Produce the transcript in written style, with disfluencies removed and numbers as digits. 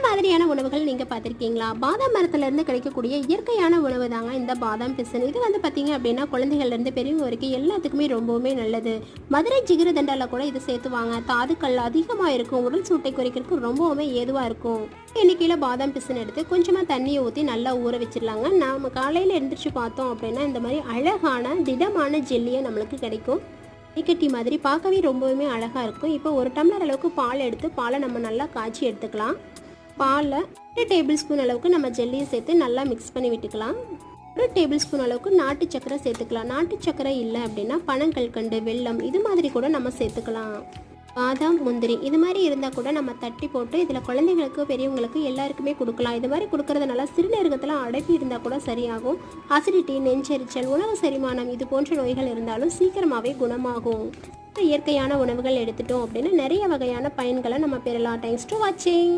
மாதிரியான உணவுகள் நீங்கள் பார்த்துருக்கீங்களா? பாதாம் மரத்துலேருந்து கிடைக்கக்கூடிய இயற்கையான உணவு தாங்க இந்த பாதாம் பிசின். இது வந்து பார்த்தீங்க அப்படின்னா குழந்தைகள்லேருந்து பெரியவங்க வரைக்கும் எல்லாத்துக்குமே ரொம்பவுமே நல்லது. மதுரை ஜிகிருதண்டாவில் கூட இது சேர்த்துவாங்க. தாதுக்கள் அதிகமாக இருக்கும், உடல் சூட்டை குறைக்கிறதுக்கு ரொம்பவுமே ஏதுவாக இருக்கும். எண்ணிக்கையில் பாதாம் பிசின் எடுத்து கொஞ்சமாக தண்ணியை ஊற்றி நல்லா ஊற வச்சிடலாங்க. நாம் காலையில் எழுந்திரிச்சு பார்த்தோம் அப்படின்னா இந்த மாதிரி அழகான திடமான ஜெல்லியை நம்மளுக்கு கிடைக்கும். நெய்கட்டி மாதிரி பார்க்கவே ரொம்பவுமே அழகாக இருக்கும். இப்போ ஒரு டம்ளர் அளவுக்கு பால் எடுத்து பாலை நம்ம நல்லா காய்ச்சி எடுத்துக்கலாம். பாலில் 2 டேபிள் ஸ்பூன் அளவுக்கு நம்ம ஜெல்லியை சேர்த்து நல்லா மிக்ஸ் பண்ணி விட்டுக்கலாம். 1 டேபிள் ஸ்பூன் அளவுக்கு நாட்டு சக்கரை சேர்த்துக்கலாம். நாட்டு சக்கரை இல்லை அப்படின்னா பனங்கல்கண்டு, வெல்லம் இது மாதிரி கூட நம்ம சேர்த்துக்கலாம். பாதாம், முந்திரி இது மாதிரி இருந்தால் கூட நம்ம தட்டி போட்டு இதில் குழந்தைங்களுக்கு பெரியவங்களுக்கு எல்லாருக்குமே கொடுக்கலாம். இது மாதிரி கொடுக்கறதுனால சிறுநீரகத்தில் அடைப்பு இருந்தால் கூட சரியாகும். அசிடிட்டி, நெஞ்செரிச்சல், உணவு செரிமானம் இது போன்ற நோய்கள் இருந்தாலும் சீக்கிரமாகவே குணமாகும். இயற்கையான உணவுகள் எடுத்துட்டோம் அப்படின்னா நிறைய வகையான பயன்களை நம்ம பெறலாம். தேங்க்ஸ் டு வாட்சிங்.